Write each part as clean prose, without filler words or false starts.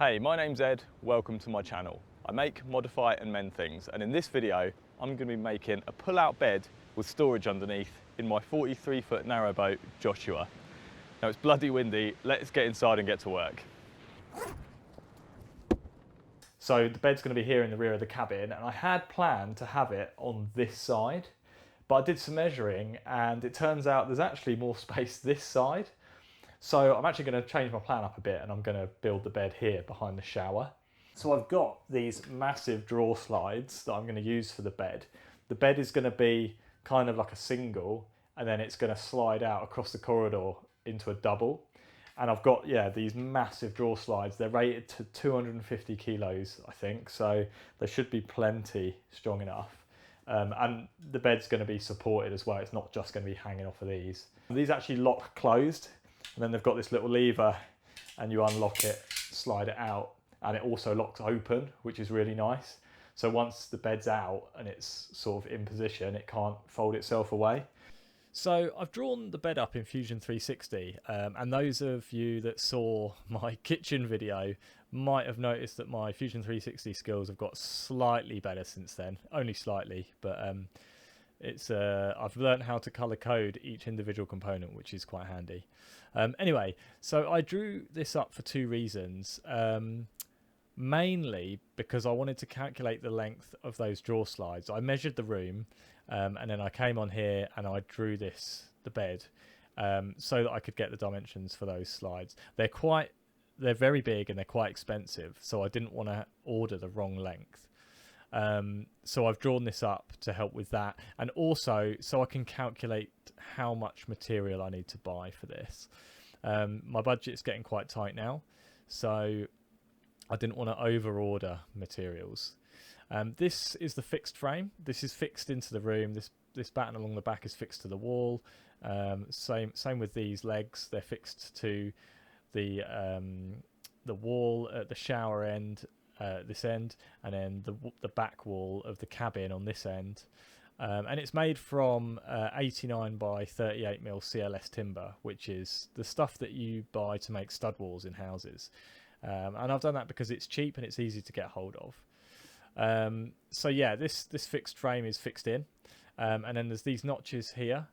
Hey, my name's Ed, welcome to my channel. I make, modify and mend things, and in this video I'm going to be making a pull-out bed with storage underneath in my 43-foot narrowboat Joshua. Now it's bloody windy, let's get inside and get to work. So the bed's going to be here in the rear of the cabin, and I had planned to have it on this side, but I did some measuring and it turns out there's actually more space this side. So I'm actually going to change my plan up a bit and I'm going to build the bed here behind the shower. So I've got these massive drawer slides that I'm going to use for the bed. The bed is going to be kind of like a single and then it's going to slide out across the corridor into a double. And I've got, these massive drawer slides. They're rated to 250 kilos, I think. So they should be plenty strong enough. And the bed's going to be supported as well. It's not just going to be hanging off of these. These actually lock closed. And then they've got this little lever and you unlock it, slide it out, and it also locks open, which is really nice. So once the bed's out and it's sort of in position, it can't fold itself away. So I've drawn the bed up in Fusion 360, and those of you that saw my kitchen video might have noticed that my Fusion 360 skills have got slightly better since then, only slightly, but I've learned how to color code each individual component, which is quite handy. Anyway, so I drew this up for two reasons. Mainly because I wanted to calculate the length of those drawer slides. I measured the room and then I came on here and I drew the bed, so that I could get the dimensions for those slides. They're very big and they're quite expensive, so I didn't want to order the wrong length. So I've drawn this up to help with that, and also so I can calculate how much material I need to buy for this. My budget's getting quite tight now, so I didn't want to over order materials. This is the fixed frame. This is fixed into the room. This batten along the back is fixed to the wall. Same with these legs. They're fixed to the wall at the shower end, this end, and then the back wall of the cabin on this end. And it's made from 89 by 38mm CLS timber, which is the stuff that you buy to make stud walls in houses. And I've done that because it's cheap and it's easy to get hold of. So yeah, this fixed frame is fixed in, and then there's these notches here,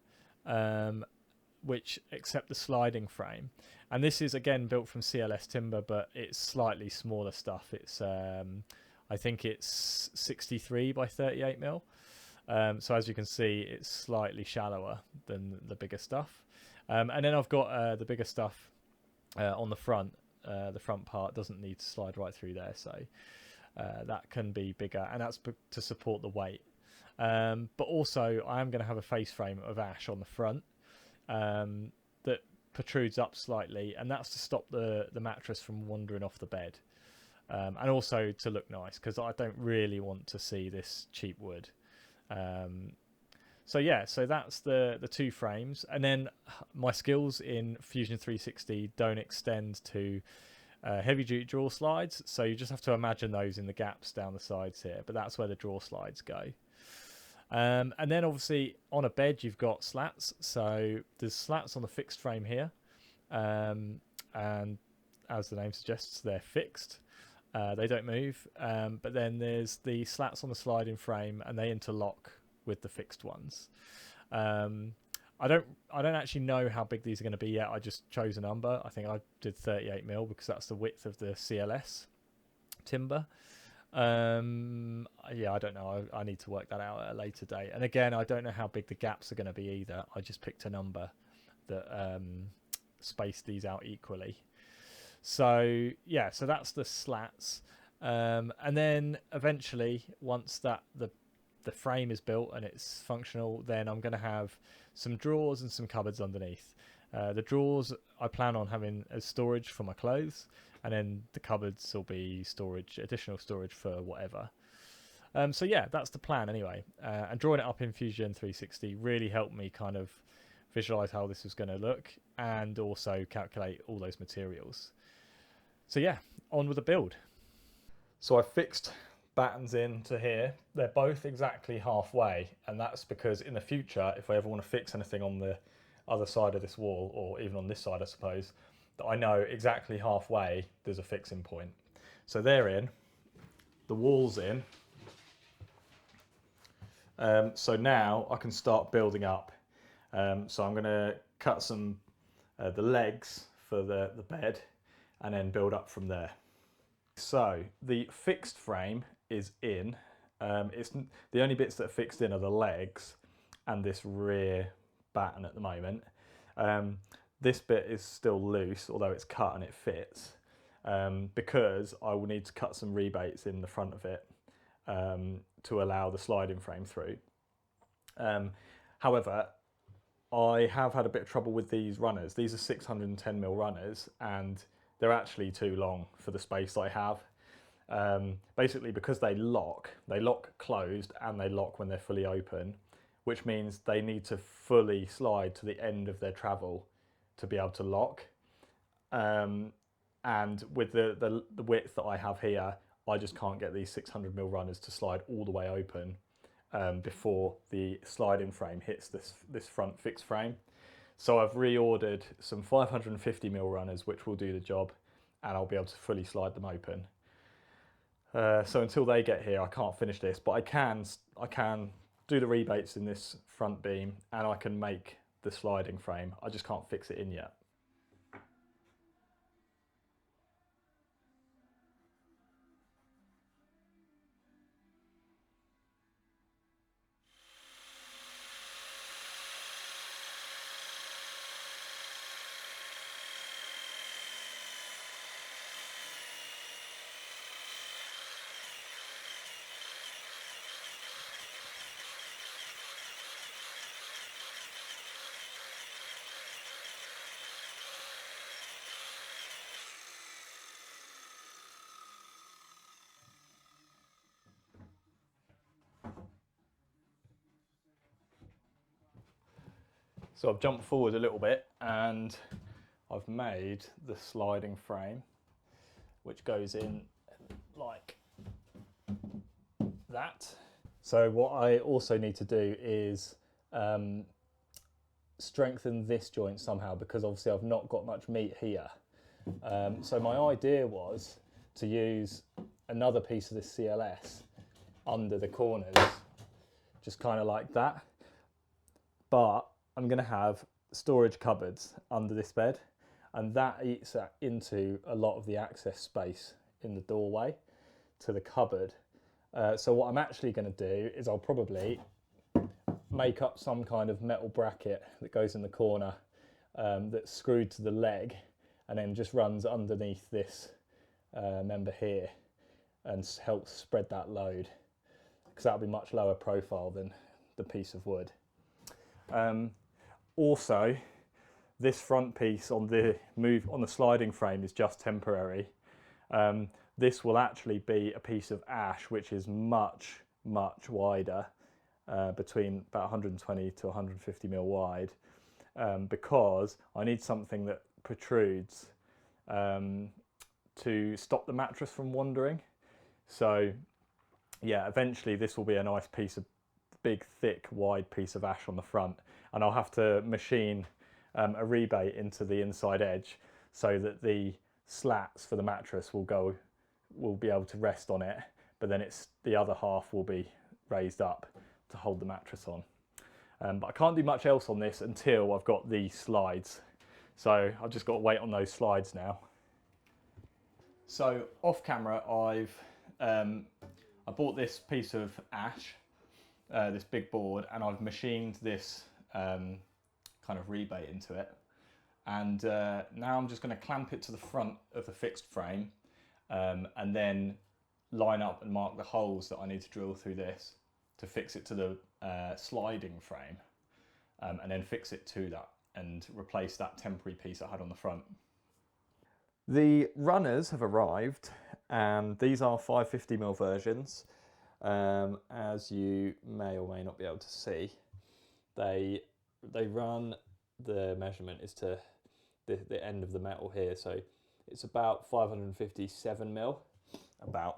which accept the sliding frame. And this is again built from CLS timber, but it's slightly smaller stuff. It's I think it's 63 by 38mm. So as you can see, it's slightly shallower than the bigger stuff. And then I've got the bigger stuff on the front. The front part doesn't need to slide right through there, so that can be bigger, and that's to support the weight. But also I am going to have a face frame of ash on the front that protrudes up slightly, and that's to stop the mattress from wandering off the bed, and also to look nice, because I don't really want to see this cheap wood. So that's the two frames, and then my skills in Fusion 360 don't extend to heavy duty drawer slides, so you just have to imagine those in the gaps down the sides here, but that's where the drawer slides go. And then obviously on a bed you've got slats, so there's slats on the fixed frame here, and as the name suggests, they're fixed. They don't move, but then there's the slats on the sliding frame and they interlock with the fixed ones. I don't actually know how big these are going to be yet. I just chose a number. I think I did 38mm because that's the width of the CLS timber. I don't know. I need to work that out at a later date. And again, I don't know how big the gaps are going to be either. I just picked a number that spaced these out equally. So so that's the slats, and then eventually once that the frame is built and it's functional, then I'm going to have some drawers and some cupboards underneath. The drawers I plan on having as storage for my clothes, and then the cupboards will be additional storage for whatever. So yeah, that's the plan anyway. And drawing it up in Fusion 360 really helped me kind of visualize how this was going to look, and also calculate all those materials. So yeah, on with the build. So I fixed battens into here. They're both exactly halfway, and that's because in the future, if I ever want to fix anything on the other side of this wall, or even on this side I suppose, that I know exactly halfway there's a fixing point. So they're in, the wall's in. So now I can start building up. So I'm going to cut some the legs for the bed and then build up from there. So the fixed frame is in. It's the only bits that are fixed in are the legs and this rear batten at the moment. This bit is still loose, although it's cut and it fits, because I will need to cut some rebates in the front of it to allow the sliding frame through. However, I have had a bit of trouble with these runners. These are 610mm runners and they're actually too long for the space I have. Basically because they lock closed and they lock when they're fully open, which means they need to fully slide to the end of their travel to be able to lock. And with the width that I have here, I just can't get these 600mm runners to slide all the way open before the sliding frame hits this front fixed frame. So I've reordered some 550mm runners, which will do the job, and I'll be able to fully slide them open. So until they get here, I can't finish this, but I can do the rebates in this front beam, and I can make the sliding frame. I just can't fix it in yet. So I've jumped forward a little bit and I've made the sliding frame, which goes in like that. So what I also need to do is strengthen this joint somehow, because obviously I've not got much meat here. So my idea was to use another piece of this CLS under the corners, just kind of like that. But I'm going to have storage cupboards under this bed, and that eats into a lot of the access space in the doorway to the cupboard. So what I'm actually going to do is I'll probably make up some kind of metal bracket that goes in the corner that's screwed to the leg and then just runs underneath this member here and helps spread that load, because that'll be much lower profile than the piece of wood. Also, this front piece on the sliding frame is just temporary. This will actually be a piece of ash which is much wider, between about 120 to 150mm wide, because I need something that protrudes to stop the mattress from wandering. So yeah, eventually this will be a nice piece of big, thick, wide piece of ash on the front, and I'll have to machine a rebate into the inside edge so that the slats for the mattress will be able to rest on it, but then the other half will be raised up to hold the mattress on. But I can't do much else on this until I've got these slides, so I've just got to wait on those slides now. So off camera, I bought this piece of ash, this big board, and I've machined this kind of rebate into it, and now I'm just going to clamp it to the front of the fixed frame, and then line up and mark the holes that I need to drill through this to fix it to the sliding frame, and then fix it to that and replace that temporary piece I had on the front. The runners have arrived, and these are 550mm versions. As you may or may not be able to see, they run, the measurement is to the end of the metal here, so it's about 557mm,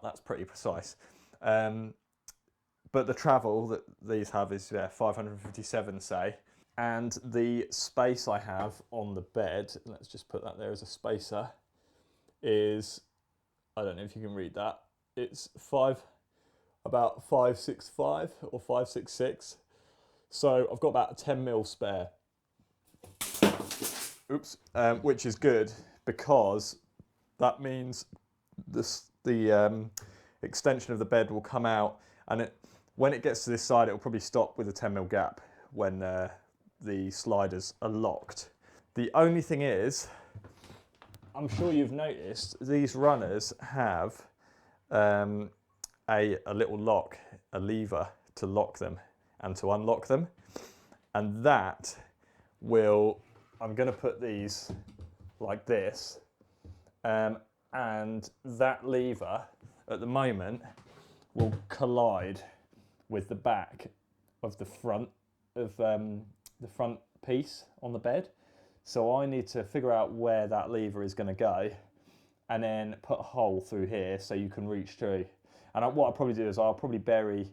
that's pretty precise. But the travel that these have is 557, say, and the space I have on the bed, let's just put that there as a spacer, is I don't know if you can read that. It's about 565 or 566. So I've got about a 10mm spare. Oops, which is good because that means the extension of the bed will come out, and when it gets to this side, it will probably stop with a 10mm gap when the sliders are locked. The only thing is, I'm sure you've noticed, these runners have a little lock, a lever to lock them and to unlock them. And that will, I'm going to put these like this, and that lever at the moment will collide with the back of the front piece on the bed. So I need to figure out where that lever is going to go and then put a hole through here so you can reach through. And what I'll probably do is I'll probably bury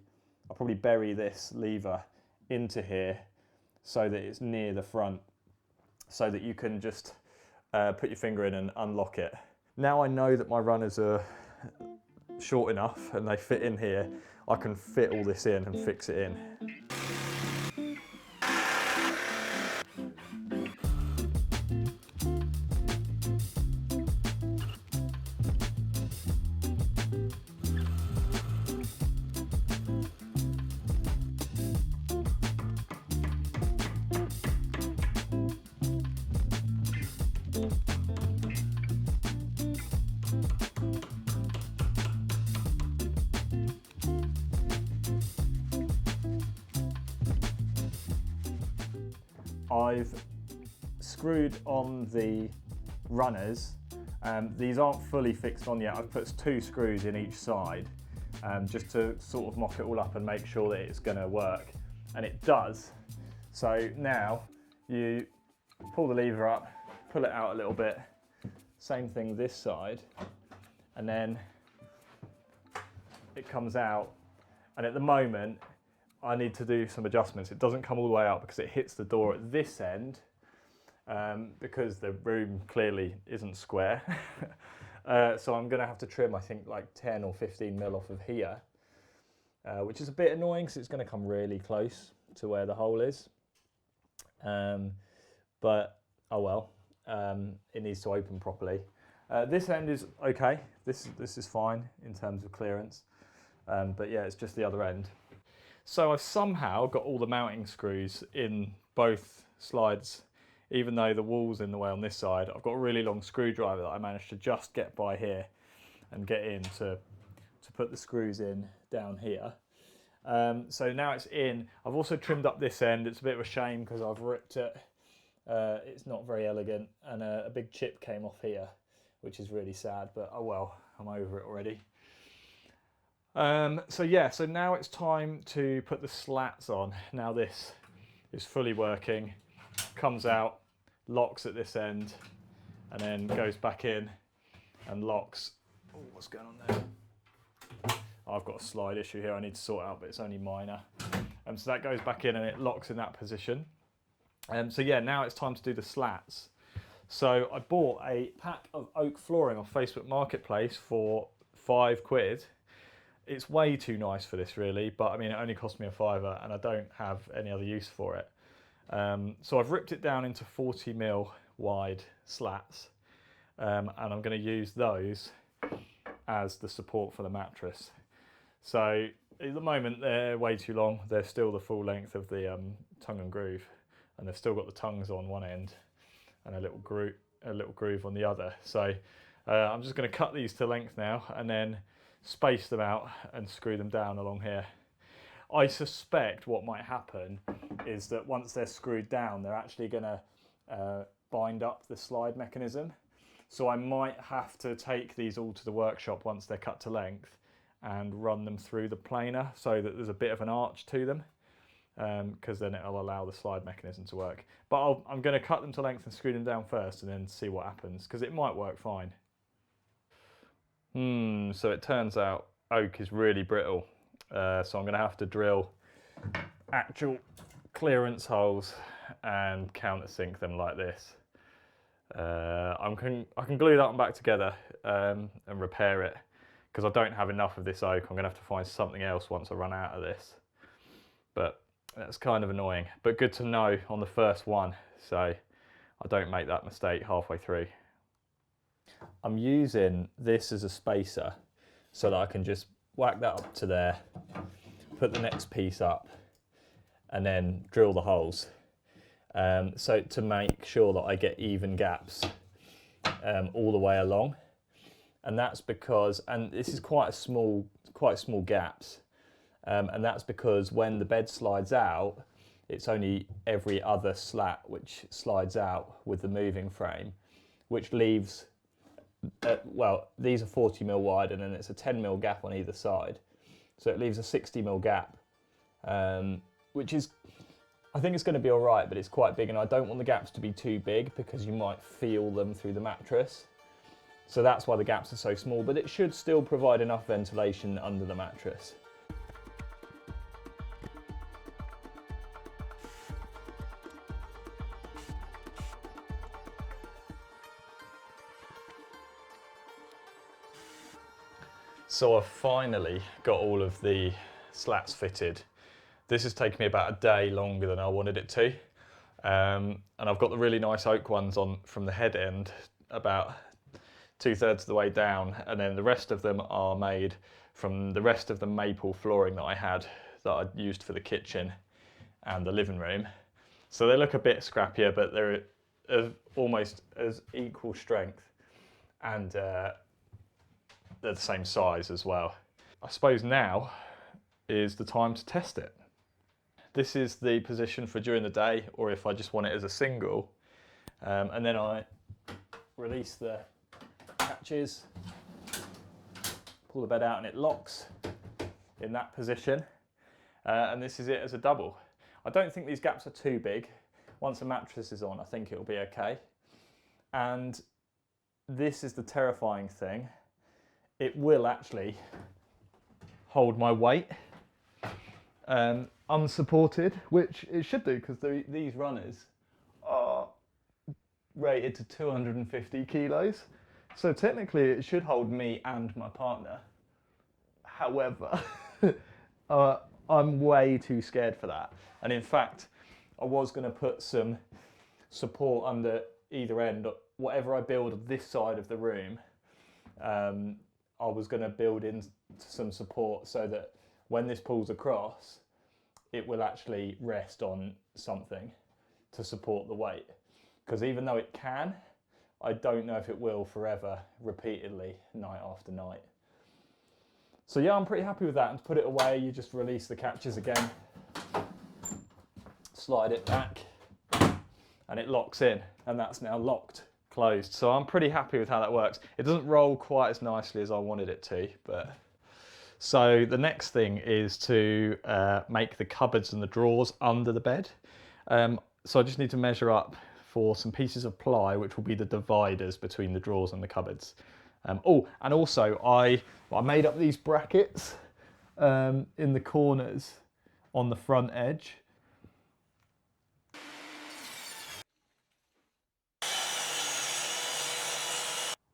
this lever into here so that it's near the front, so that you can just put your finger in and unlock it. Now I know that my runners are short enough and they fit in here, I can fit all this in and fix it in. I've screwed on the runners. These aren't fully fixed on yet. I've put 2 screws in each side just to sort of mock it all up and make sure that it's going to work. And it does. So now you pull the lever up, pull it out a little bit. Same thing this side. And then it comes out. And at the moment, I need to do some adjustments. It doesn't come all the way out because it hits the door at this end because the room clearly isn't square. So I'm going to have to trim, I think, like 10 or 15mm off of here, which is a bit annoying because it's going to come really close to where the hole is. But oh well, it needs to open properly. This end is okay. This is fine in terms of clearance. But yeah, it's just the other end. So I've somehow got all the mounting screws in both slides, even though the wall's in the way on this side. I've got a really long screwdriver that I managed to just get by here and get in to put the screws in down here. So now it's in. I've also trimmed up this end. It's a bit of a shame because I've ripped it. It's not very elegant, and a big chip came off here, which is really sad, but oh well, I'm over it already. So yeah, so now it's time to put the slats on. Now this is fully working, comes out, locks at this end, and then goes back in and locks. Oh, what's going on there? I've got a slide issue here I need to sort out, but it's only minor. So that goes back in and it locks in that position. So yeah, now it's time to do the slats. So I bought a pack of oak flooring off Facebook Marketplace for £5. It's way too nice for this really, but I mean, it only cost me a £5 and I don't have any other use for it. So I've ripped it down into 40mm wide slats, and I'm going to use those as the support for the mattress. So at the moment they're way too long. They're still the full length of the tongue and groove, and they've still got the tongues on one end and a little groove on the other. So I'm just going to cut these to length now and then space them out and screw them down along here. I suspect what might happen is that once they're screwed down, they're actually going to bind up the slide mechanism. So I might have to take these all to the workshop once they're cut to length and run them through the planer so that there's a bit of an arch to them, because then it'll allow the slide mechanism to work. But I'm going to cut them to length and screw them down first and then see what happens, because it might work fine. So it turns out oak is really brittle, so I'm going to have to drill actual clearance holes and countersink them like this. I can glue that one back together and repair it, because I don't have enough of this oak. I'm going to have to find something else once I run out of this. But that's kind of annoying, but good to know on the first one, so I don't make that mistake halfway through. I'm using this as a spacer so that I can just whack that up to there, put the next piece up, and then drill the holes. So to make sure that I get even gaps all the way along. And that's because, and this is quite small gaps, and that's because when the bed slides out, it's only every other slat which slides out with the moving frame, which leaves, well, these are 40mm wide, and then it's a 10mm gap on either side. So it leaves a 60mm gap, which is, I think it's going to be all right, but it's quite big, and I don't want the gaps to be too big because you might feel them through the mattress. So that's why the gaps are so small, but it should still provide enough ventilation under the mattress. So I've finally got all of the slats fitted. This has taken me about a day longer than I wanted it to. And I've got the really nice oak ones on from the head end about 2/3 of the way down, and then the rest of them are made from the rest of the maple flooring that I had that I'd used for the kitchen and the living room. So they look a bit scrappier, but they're almost as equal strength, and they're the same size as well. I suppose now is the time to test it. This is the position for during the day, or if I just want it as a single, and then I release the catches, pull the bed out, and it locks in that position, and this is it as a double. I don't think these gaps are too big. Once the mattress is on, I think it'll be okay. And this is the terrifying thing. It will actually hold my weight unsupported, which it should do, because these runners are rated to 250 kilos. So technically it should hold me and my partner. However, I'm way too scared for that. And in fact, I was going to put some support under either end. Whatever I build this side of the room, I was going to build in some support so that when this pulls across, it will actually rest on something to support the weight. Because even though it can, I don't know if it will forever, repeatedly, night after night. So yeah, I'm pretty happy with that. And to put it away, you just release the catches again, slide it back, and it locks in, and that's now locked, closed. So I'm pretty happy with how that works. It doesn't roll quite as nicely as I wanted it to, but... So the next thing is to make the cupboards and the drawers under the bed. So I just need to measure up for some pieces of ply, which will be the dividers between the drawers and the cupboards. Oh, and also I made up these brackets in the corners on the front edge.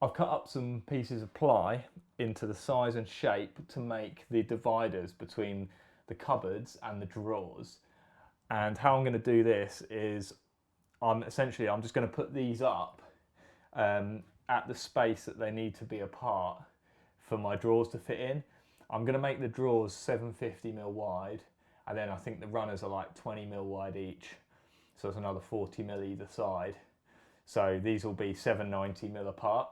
I've cut up some pieces of ply into the size and shape to make the dividers between the cupboards and the drawers. And how I'm going to do this is I'm just going to put these up at the space that they need to be apart for my drawers to fit in. I'm going to make the drawers 750mm wide, and then I think the runners are like 20mm wide each, so it's another 40mm either side. So these will be 790mm apart.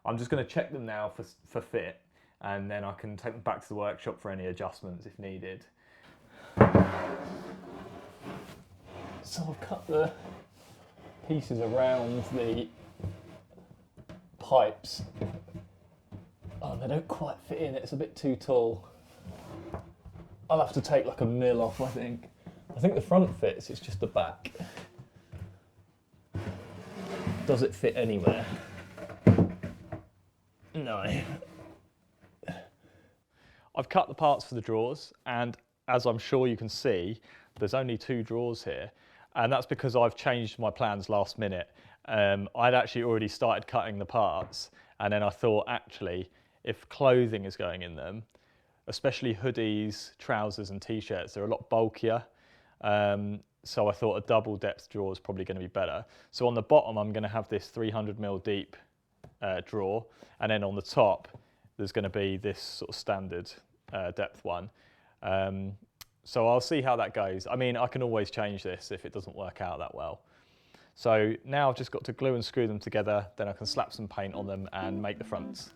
I'm just going to check them now for fit, and then I can take them back to the workshop for any adjustments if needed. So I've cut the pieces around the pipes. Oh, they don't quite fit in, it's a bit too tall. I'll have to take like a mil off, I think. I think the front fits, it's just the back. Does it fit anywhere? No. I've cut the parts for the drawers, and as I'm sure you can see, there's only 2 drawers here, and that's because I've changed my plans last minute, I'd actually already started cutting the parts, and then I thought, actually, if clothing is going in them, especially hoodies, trousers and t-shirts, they're a lot bulkier. So I thought a double depth drawer is probably going to be better. So on the bottom, I'm going to have this 300mm deep drawer, and then on the top, there's going to be this sort of standard depth one. So I'll see how that goes. I mean, I can always change this if it doesn't work out that well. So now I've just got to glue and screw them together, then I can slap some paint on them and make the fronts.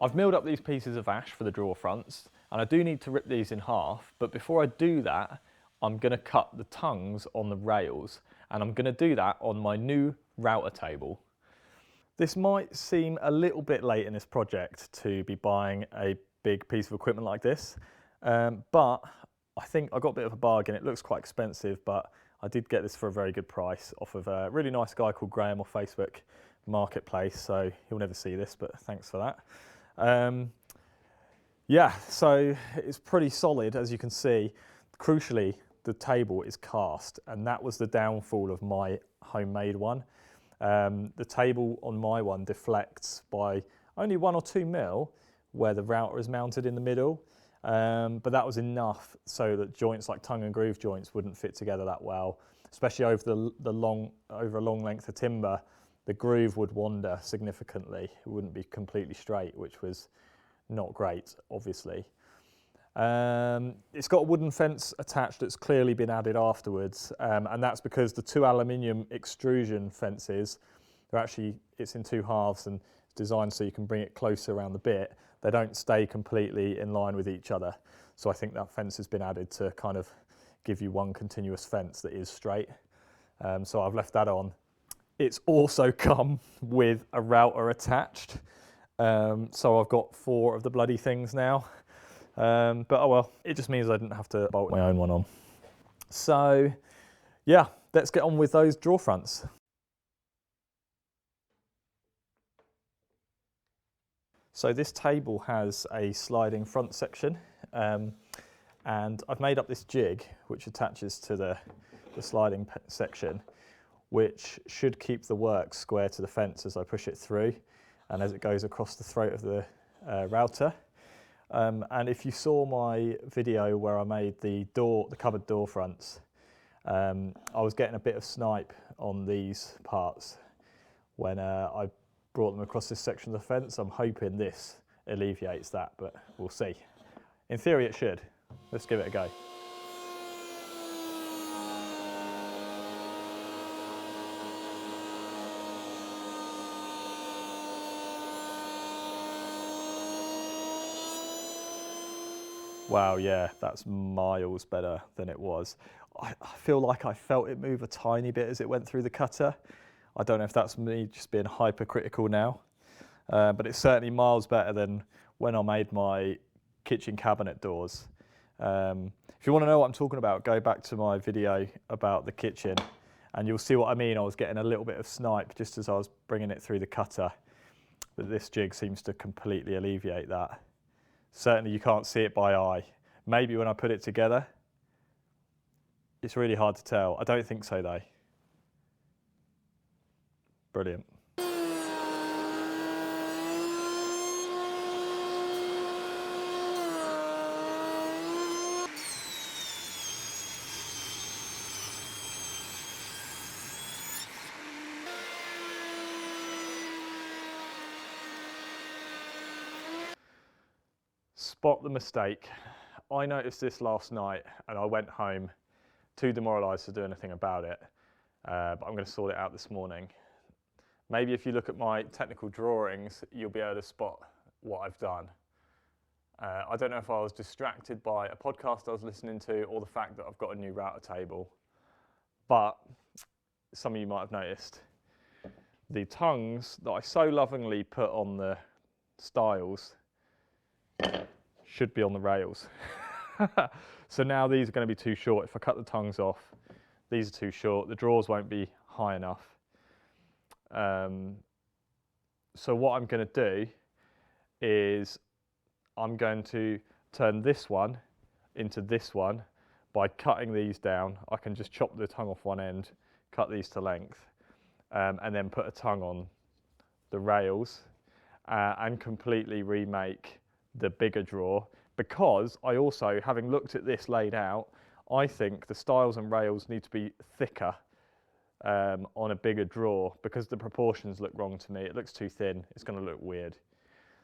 I've milled up these pieces of ash for the drawer fronts, and I do need to rip these in half, but before I do that, I'm going to cut the tongues on the rails, and I'm going to do that on my new router table. This might seem a little bit late in this project to be buying a big piece of equipment like this, but I think I got a bit of a bargain. It looks quite expensive, but I did get this for a very good price off of a really nice guy called Graham off Facebook Marketplace, so he'll never see this, but thanks for that. Yeah, so it's pretty solid, as you can see. Crucially, the table is cast, and that was the downfall of my homemade one. The table on my one deflects by only 1 or 2 mil where the router is mounted in the middle, but that was enough so that joints like tongue and groove joints wouldn't fit together that well, especially over a long length of timber. The groove would wander significantly. It wouldn't be completely straight, which was not great, obviously. It's got a wooden fence attached that's clearly been added afterwards, and that's because the 2 aluminium extrusion fences, it's in 2 halves and it's designed so you can bring it closer around the bit. They don't stay completely in line with each other. So I think that fence has been added to kind of give you one continuous fence that is straight. So I've left that on. It's also come with a router attached. So I've got 4 of the bloody things now. But oh well, it just means I didn't have to bolt my own one on. So yeah, let's get on with those drawer fronts. So this table has a sliding front section, and I've made up this jig which attaches to the sliding section, which should keep the work square to the fence as I push it through and as it goes across the throat of the router. And if you saw my video where I made the cupboard door fronts, I was getting a bit of snipe on these parts when I brought them across this section of the fence. I'm hoping this alleviates that, but we'll see. In theory it should. Let's give it a go. Wow, yeah, that's miles better than it was. I feel like I felt it move a tiny bit as it went through the cutter. I don't know if that's me just being hypercritical now, but it's certainly miles better than when I made my kitchen cabinet doors. If you want to know what I'm talking about, go back to my video about the kitchen and you'll see what I mean. I was getting a little bit of snipe just as I was bringing it through the cutter, but this jig seems to completely alleviate that. Certainly you can't see it by eye. Maybe when I put it together, it's really hard to tell. I don't think so though. Brilliant. Spot the mistake. I noticed this last night and I went home too demoralised to do anything about it, but I'm going to sort it out this morning. Maybe if you look at my technical drawings, you'll be able to spot what I've done. I don't know if I was distracted by a podcast I was listening to or the fact that I've got a new router table, but some of you might have noticed the tongues that I so lovingly put on the stiles should be on the rails. So now these are going to be too short. If I cut the tongues off, these are too short. The drawers won't be high enough. So what I'm going to do is I'm going to turn this one into this one by cutting these down. I can just chop the tongue off one end, cut these to length, and then put a tongue on the rails and completely remake the bigger drawer, because I also, having looked at this laid out, I think the stiles and rails need to be thicker on a bigger drawer because the proportions look wrong to me. It looks too thin. It's going to look weird.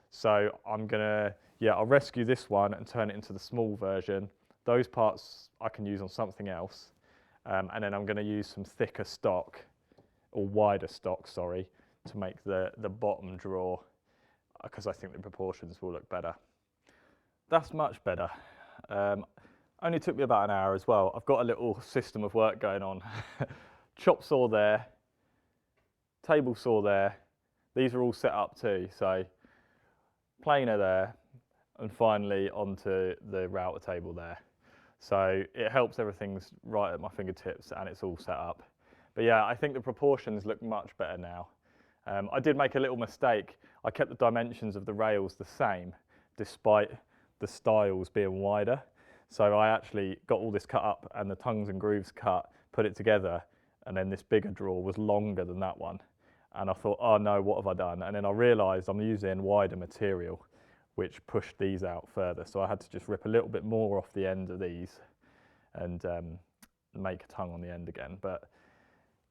So I'm going to, I'll rescue this one and turn it into the small version. Those parts I can use on something else. And then I'm going to use some thicker stock, or wider stock, sorry, to make the bottom drawer, because I think the proportions will look better. That's much better. Only took me about an hour as well. I've got a little system of work going on. Chop saw there, table saw there. These are all set up too. So planer there, and finally onto the router table there. So it helps, everything's right at my fingertips and it's all set up. But yeah, I think the proportions look much better now. I did make a little mistake. I kept the dimensions of the rails the same, despite the stiles being wider. So I actually got all this cut up and the tongues and grooves cut, put it together, and then this bigger drawer was longer than that one. And I thought, oh no, what have I done? And then I realised I'm using wider material, which pushed these out further. So I had to just rip a little bit more off the end of these and make a tongue on the end again. But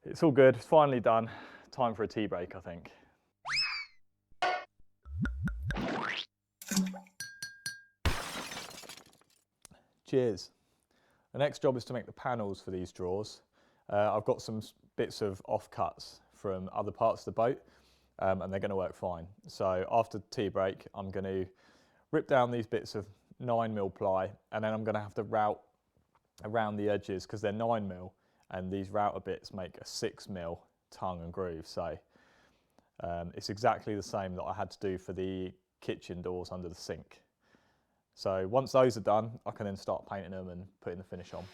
it's all good, it's finally done. Time for a tea break, I think. Cheers. The next job is to make the panels for these drawers. I've got some bits of offcuts from other parts of the boat, and they're going to work fine. So after tea break, I'm going to rip down these bits of 9mm ply, and then I'm going to have to route around the edges because they're 9mm, and these router bits make a 6mm tongue and groove. So it's exactly the same that I had to do for the kitchen doors under the sink. So once those are done, I can then start painting them and putting the finish on.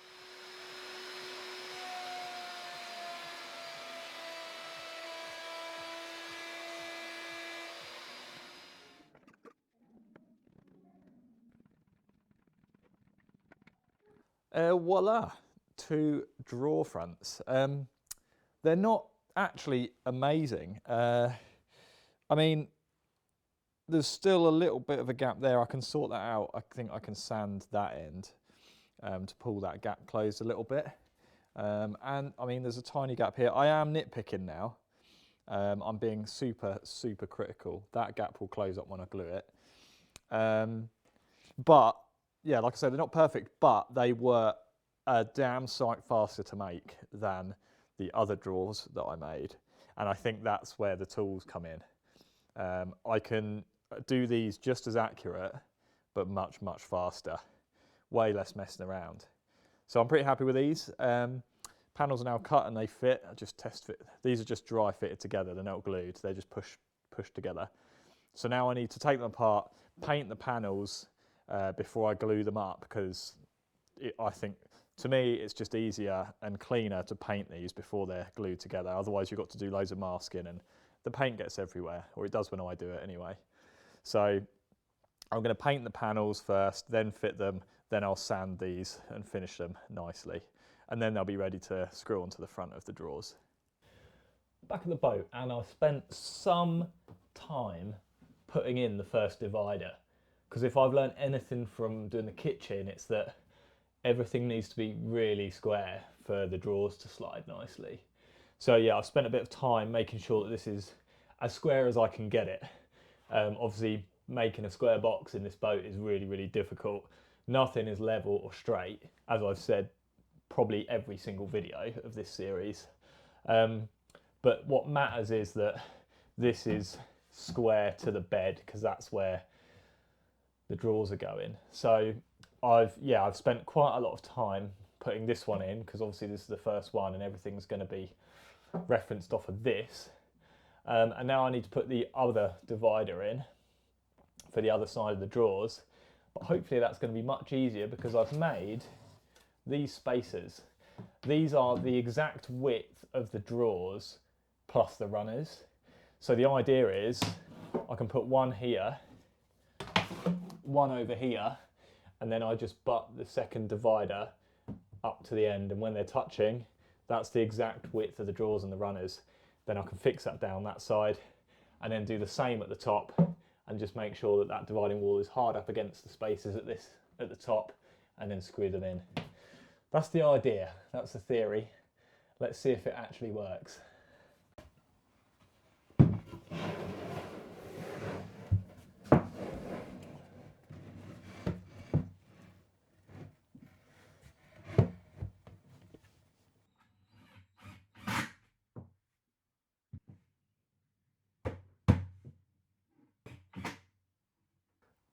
Voila, 2 drawer fronts. They're not actually amazing. I mean, there's still a little bit of a gap there. I can sort that out. I think I can sand that end to pull that gap closed a little bit. And I mean, there's a tiny gap here. I am nitpicking now. I'm being super, super critical. That gap will close up when I glue it. But yeah, like I said, they're not perfect, but they were a damn sight faster to make than the other drawers that I made. And I think that's where the tools come in. I can do these just as accurate, but much, much faster. Way less messing around. So I'm pretty happy with these. Panels are now cut and they fit. I just test fit. These are just dry fitted together. They're not glued. They're just pushed together. So now I need to take them apart, paint the panels before I glue them up, because I think, to me, it's just easier and cleaner to paint these before they're glued together. Otherwise, you've got to do loads of masking and the paint gets everywhere, or it does when I do it anyway. So I'm going to paint the panels first, then fit them, then I'll sand these and finish them nicely. And then they'll be ready to screw onto the front of the drawers. Back in the boat, and I've spent some time putting in the first divider. Because if I've learned anything from doing the kitchen, it's that everything needs to be really square for the drawers to slide nicely. So yeah, I've spent a bit of time making sure that this is as square as I can get it. Obviously, making a square box in this boat is really, really difficult. Nothing is level or straight, as I've said probably every single video of this series. But what matters is that this is square to the bed, because that's where the drawers are going. So I've spent quite a lot of time putting this one in, because obviously this is the first one and everything's going to be referenced off of this. And now I need to put the other divider in for the other side of the drawers. But hopefully that's going to be much easier, because I've made these spacers. These are the exact width of the drawers plus the runners. So the idea is I can put one here, one over here, and then I just butt the second divider up to the end, and when they're touching, that's the exact width of the drawers and the runners. Then I can fix that down that side, and then do the same at the top, and just make sure that that dividing wall is hard up against the spaces at the top, and then screw them in. That's the idea, that's the theory. Let's see if it actually works.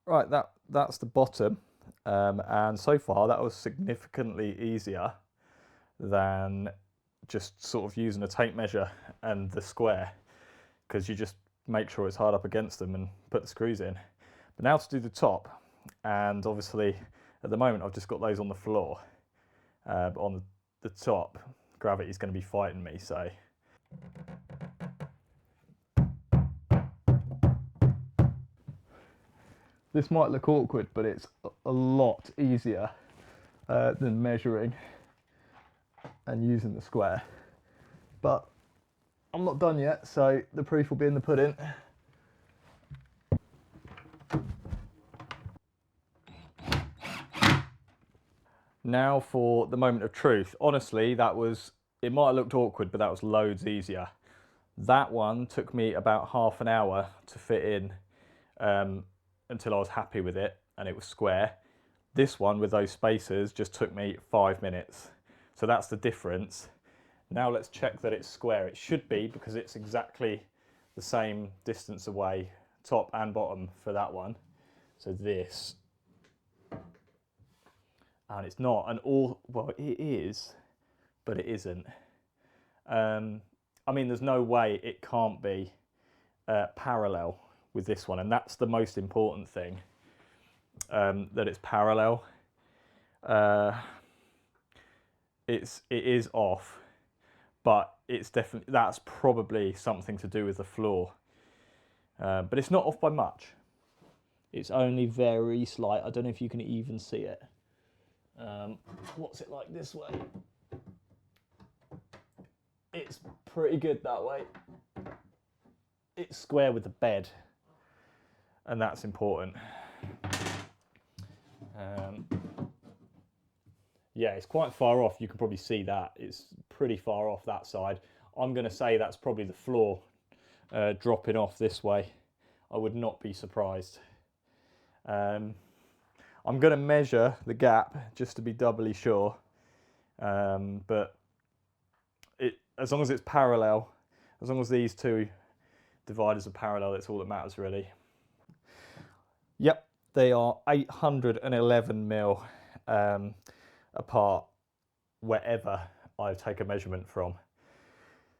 Right, that's the bottom, and so far that was significantly easier than just sort of using a tape measure and the square, because you just make sure it's hard up against them and put the screws in. But now to do the top, and obviously at the moment I've just got those on the floor, but on the top gravity's going to be fighting me, so this might look awkward, but it's a lot easier than measuring and using the square. But I'm not done yet, so the proof will be in the pudding. Now for the moment of truth. Honestly, it might have looked awkward, but that was loads easier. That one took me about half an hour to fit in, until I was happy with it and it was square. This one with those spacers just took me 5 minutes. So that's the difference. Now let's check that it's square. It should be, because it's exactly the same distance away, top and bottom, for that one. So this, and it's not, well, it is, but it isn't. I mean, there's no way it can't be parallel with this one, and that's the most important thing, that it's parallel. It is off, but it's definitely, that's probably something to do with the floor, but it's not off by much. It's only very slight. I don't know if you can even see it. What's it like this way? It's pretty good that way. It's square with the bed, and that's important. Yeah, it's quite far off. You can probably see that. It's pretty far off that side. I'm going to say that's probably the floor dropping off this way. I would not be surprised. I'm going to measure the gap just to be doubly sure. But as long as it's parallel, as long as these two dividers are parallel, that's all that matters really. Yep, they are 811 mil apart wherever I take a measurement from.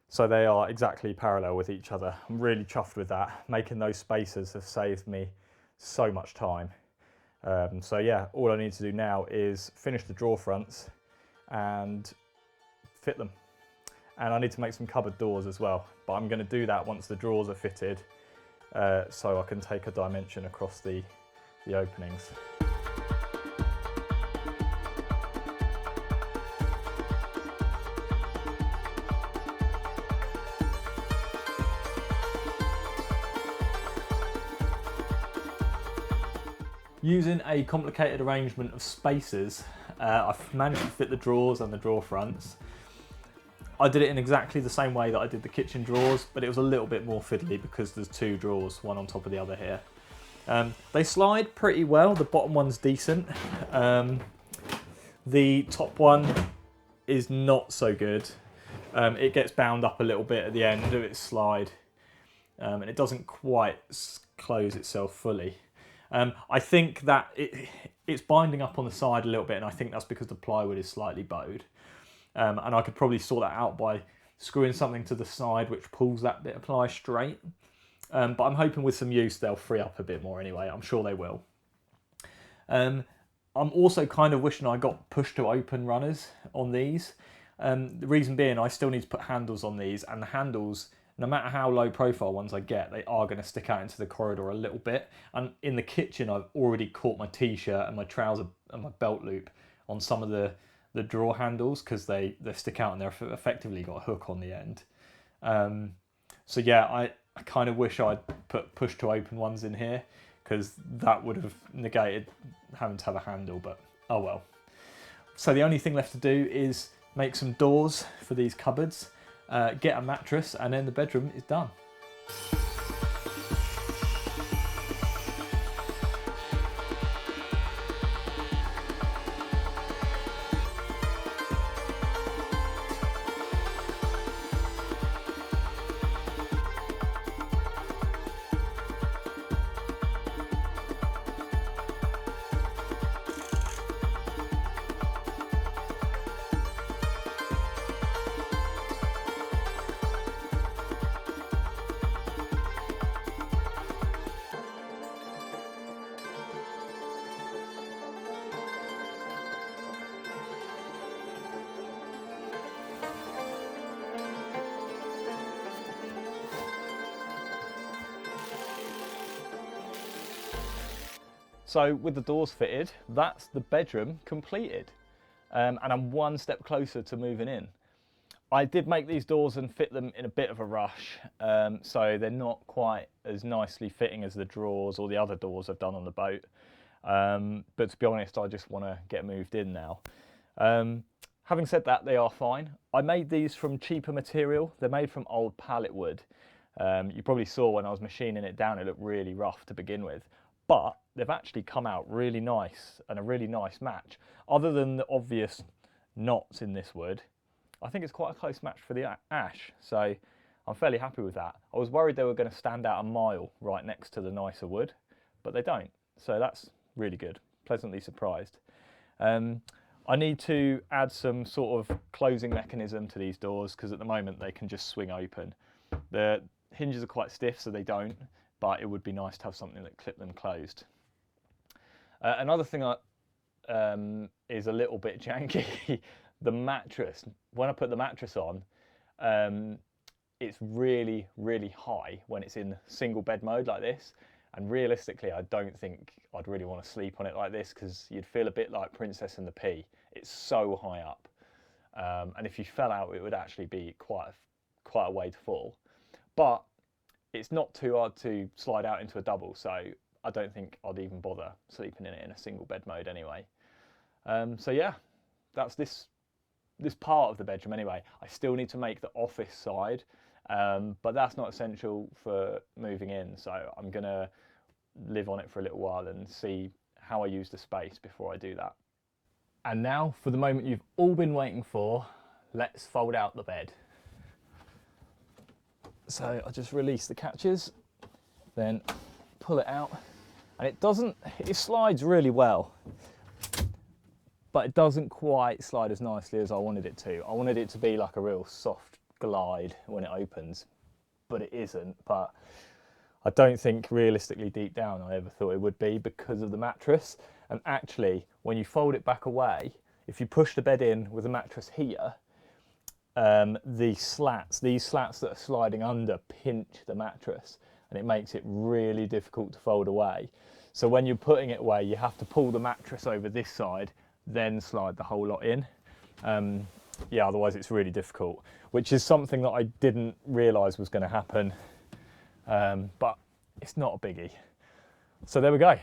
So they are exactly parallel with each other. I'm really chuffed with that. Making those spacers have saved me so much time. So yeah, all I need to do now is finish the drawer fronts and fit them. And I need to make some cupboard doors as well, but I'm going to do that once the drawers are fitted, so I can take a dimension across the openings. Using a complicated arrangement of spacers, I've managed to fit the drawers and the drawer fronts. I did it in exactly the same way that I did the kitchen drawers, but it was a little bit more fiddly because there's two drawers, one on top of the other here. They slide pretty well. The bottom one's decent. The top one is not so good. It gets bound up a little bit at the end of its slide, and it doesn't quite close itself fully. I think that it's binding up on the side a little bit, and I think that's because the plywood is slightly bowed. And I could probably sort that out by screwing something to the side which pulls that bit of ply straight. But I'm hoping with some use they'll free up a bit more anyway. I'm sure they will. I'm also kind of wishing I got push to open runners on these. The reason being I still need to put handles on these, and the handles, no matter how low profile ones I get, they are going to stick out into the corridor a little bit. And in the kitchen I've already caught my t-shirt and my trouser and my belt loop on some of the drawer handles because they stick out and they've effectively got a hook on the end. So yeah, I kind of wish I'd put push to open ones in here because that would have negated having to have a handle, but oh well. So the only thing left to do is make some doors for these cupboards, get a mattress, and then the bedroom is done. So with the doors fitted, that's the bedroom completed. And I'm one step closer to moving in. I did make these doors and fit them in a bit of a rush, so they're not quite as nicely fitting as the drawers or the other doors I've done on the boat. But to be honest, I just want to get moved in now. Having said that, they are fine. I made these from cheaper material. They're made from old pallet wood. You probably saw when I was machining it down, it looked really rough to begin with. But they've actually come out really nice and a really nice match. Other than the obvious knots in this wood, I think it's quite a close match for the ash. So I'm fairly happy with that. I was worried they were going to stand out a mile right next to the nicer wood, but they don't. So that's really good. Pleasantly surprised. I need to add some sort of closing mechanism to these doors because at the moment they can just swing open. The hinges are quite stiff, so they don't, but it would be nice to have something that clipped them closed. Another thing is a little bit janky. The mattress, when I put the mattress on, it's really, really high when it's in single bed mode like this. And realistically, I don't think I'd really want to sleep on it like this because you'd feel a bit like Princess and the Pea. It's so high up. And if you fell out, it would actually be quite a way to fall. But it's not too hard to slide out into a double, so I don't think I'd even bother sleeping in it in a single bed mode anyway. So yeah, that's this part of the bedroom anyway. I still need to make the office side, but that's not essential for moving in, so I'm gonna live on it for a little while and see how I use the space before I do that. And now for the moment you've all been waiting for, let's fold out the bed. So I just release the catches, then pull it out, and it slides really well, but it doesn't quite slide as nicely as I wanted it to. I wanted it to be like a real soft glide when it opens, but it isn't. But I don't think realistically deep down I ever thought it would be because of the mattress. And actually, when you fold it back away, if you push the bed in with the mattress here, these slats that are sliding under pinch the mattress, and it makes it really difficult to fold away. So when you're putting it away, you have to pull the mattress over this side, then slide the whole lot in. Yeah, otherwise it's really difficult, which is something that I didn't realise was going to happen, but it's not a biggie. So there we go,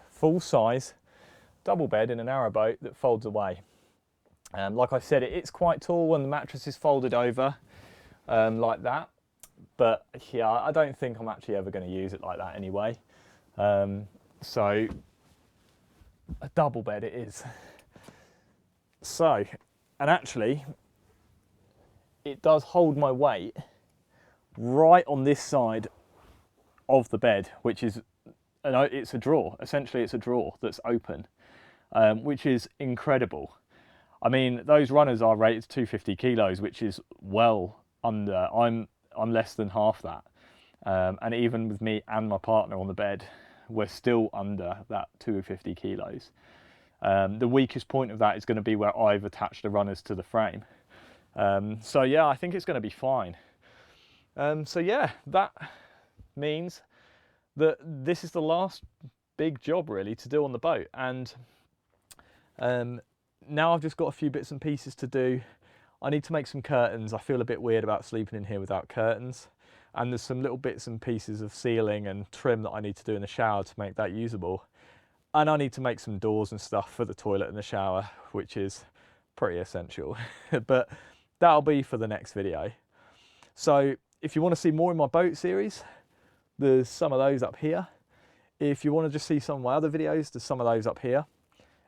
full size double bed in a narrowboat that folds away. Like I said, it's quite tall when the mattress is folded over like that, but yeah, I don't think I'm actually ever going to use it like that anyway. So a double bed it is. So, and actually it does hold my weight right on this side of the bed, which is, it's a drawer. Essentially it's a drawer that's open, which is incredible. I mean, those runners are rated 250 kilos, which is well under. I'm less than half that. And even with me and my partner on the bed, we're still under that 250 kilos. The weakest point of that is going to be where I've attached the runners to the frame. So yeah, I think it's going to be fine. So yeah, that means that this is the last big job really to do on the boat. And now I've just got a few bits and pieces to do. I need to make some curtains. I feel a bit weird about sleeping in here without curtains. And there's some little bits and pieces of ceiling and trim that I need to do in the shower to make that usable. And I need to make some doors and stuff for the toilet and the shower, which is pretty essential. But that'll be for the next video. So if you want to see more in my boat series, there's some of those up here. If you want to just see some of my other videos, there's some of those up here.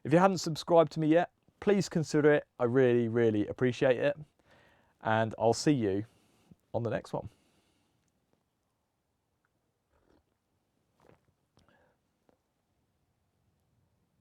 If you haven't subscribed to me yet, please consider it. I really, really appreciate it. And I'll see you on the next one.